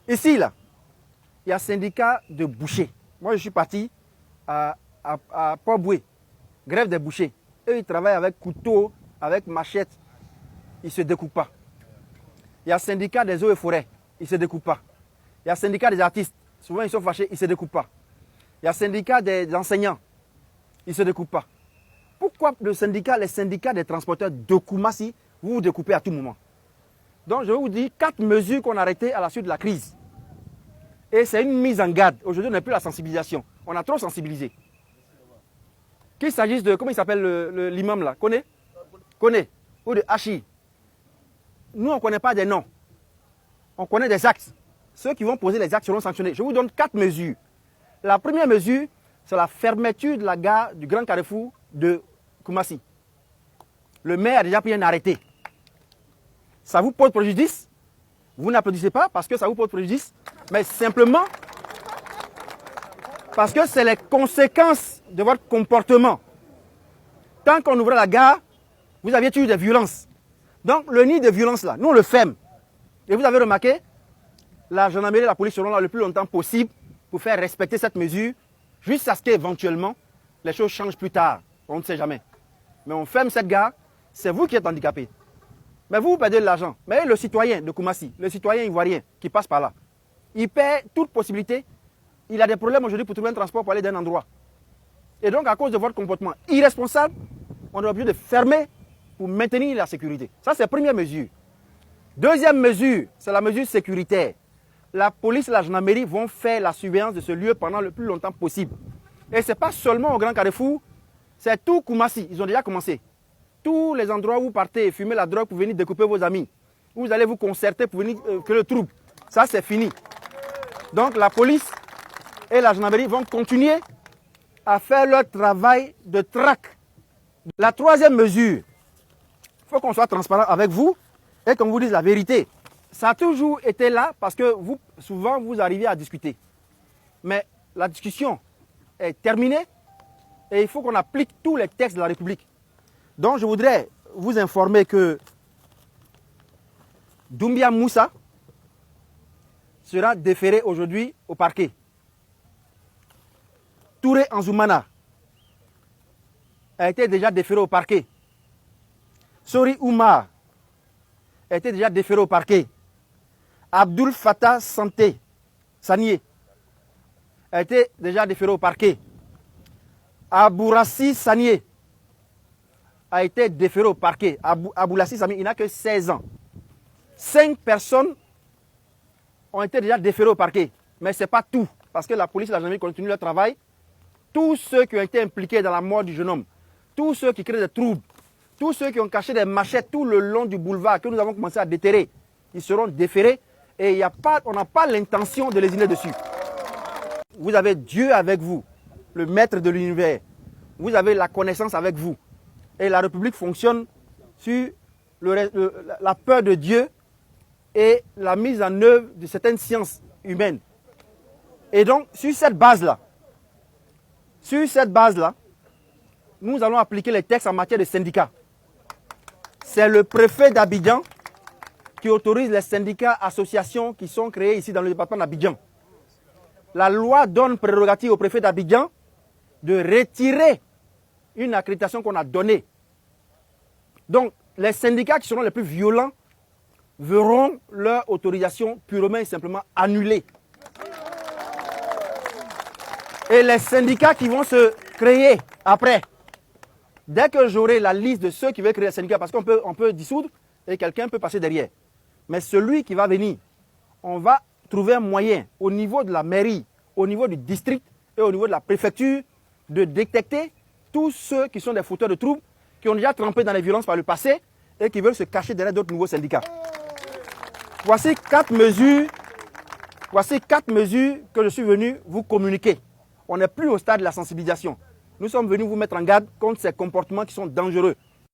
Ici, là, il y a un syndicat de bouchers. Moi, je suis parti à Port-Boué, grève des bouchers. Eux, ils travaillent avec couteau, avec machette. Ils ne se découpent pas. Il y a un syndicat des eaux et forêts. Ils ne se découpent pas. Il y a un syndicat des artistes. Souvent, ils sont fâchés. Ils ne se découpent pas. Il y a un syndicat des enseignants. Ils ne se découpent pas. Pourquoi les syndicats des transporteurs de Koumassi, vous vous découpez à tout moment? Donc, je vais vous dire 4 mesures qu'on a arrêtées à la suite de la crise. Et c'est une mise en garde. Aujourd'hui, on n'a plus la sensibilisation. On a trop sensibilisé. Qu'il s'agisse de, comment il s'appelle l'imam là? Connaît. Ou de Hachi. Nous, on ne connaît pas des noms. On connaît des actes. Ceux qui vont poser les actes seront sanctionnés. Je vous donne 4 mesures. La première mesure, c'est la fermeture de la gare du Grand Carrefour de Koumassi. Le maire a déjà pris un arrêté. Ça vous pose préjudice? Vous n'applaudissez pas parce que ça vous pose préjudice, mais simplement parce que c'est les conséquences de votre comportement. Tant qu'on ouvrait la gare, vous aviez eu des violences. Donc le nid de violence là, nous on le ferme. Et vous avez remarqué, la gendarmerie et la police seront là le plus longtemps possible pour faire respecter cette mesure, jusqu'à ce qu'éventuellement les choses changent plus tard. On ne sait jamais. Mais on ferme cette gare, c'est vous qui êtes handicapé. Mais vous perdez de l'argent. Mais le citoyen de Koumassi, le citoyen ivoirien qui passe par là, il perd toute possibilité. Il a des problèmes aujourd'hui pour trouver un transport pour aller d'un endroit. Et donc, à cause de votre comportement irresponsable, on est obligé de fermer pour maintenir la sécurité. Ça, c'est la première mesure. Deuxième mesure, c'est la mesure sécuritaire. La police et la gendarmerie vont faire la surveillance de ce lieu pendant le plus longtemps possible. Et ce n'est pas seulement au Grand Carrefour, c'est tout Koumassi. Ils ont déjà commencé. Tous les endroits où vous partez fumer la drogue pour venir découper vos amis, où vous allez vous concerter pour venir créer le trouble. Ça, c'est fini. Donc, la police et la gendarmerie vont continuer à faire leur travail de traque. La troisième mesure, il faut qu'on soit transparent avec vous et qu'on vous dise la vérité. Ça a toujours été là parce que vous, souvent, vous arrivez à discuter. Mais la discussion est terminée et il faut qu'on applique tous les textes de la République. Donc, je voudrais vous informer que Doumbia Moussa sera déféré aujourd'hui au parquet. Touré Anzoumana a été déjà déféré au parquet. Sori Oumar a été déjà déféré au parquet. Abdul Fattah Sanié a été déjà déféré au parquet. Abourassi Sanié a été déféré au parquet. Aboulassi Sanié, il n'a que 16 ans. 5 personnes ont été déjà déférées au parquet. Mais ce n'est pas tout, parce que la police et la gendarmerie continuent leur travail. Tous ceux qui ont été impliqués dans la mort du jeune homme, tous ceux qui créent des troubles, tous ceux qui ont caché des machettes tout le long du boulevard que nous avons commencé à déterrer, ils seront déférés et on n'a pas l'intention de lésiner dessus. Vous avez Dieu avec vous, le maître de l'univers. Vous avez la connaissance avec vous. Et la République fonctionne sur la peur de Dieu et la mise en œuvre de certaines sciences humaines. Et donc, sur cette base-là, nous allons appliquer les textes en matière de syndicats. C'est le préfet d'Abidjan qui autorise les syndicats, associations qui sont créées ici dans le département d'Abidjan. La loi donne prérogative au préfet d'Abidjan de retirer une accréditation qu'on a donnée. Donc, les syndicats qui seront les plus violents verront leur autorisation purement et simplement annulée. Et les syndicats qui vont se créer après, dès que j'aurai la liste de ceux qui veulent créer les syndicats, parce qu'on peut dissoudre et quelqu'un peut passer derrière. Mais celui qui va venir, on va trouver un moyen au niveau de la mairie, au niveau du district et au niveau de la préfecture de détecter tous ceux qui sont des fauteurs de troubles, qui ont déjà trempé dans les violences par le passé et qui veulent se cacher derrière d'autres nouveaux syndicats. Voici 4 mesures que je suis venu vous communiquer. On n'est plus au stade de la sensibilisation. Nous sommes venus vous mettre en garde contre ces comportements qui sont dangereux.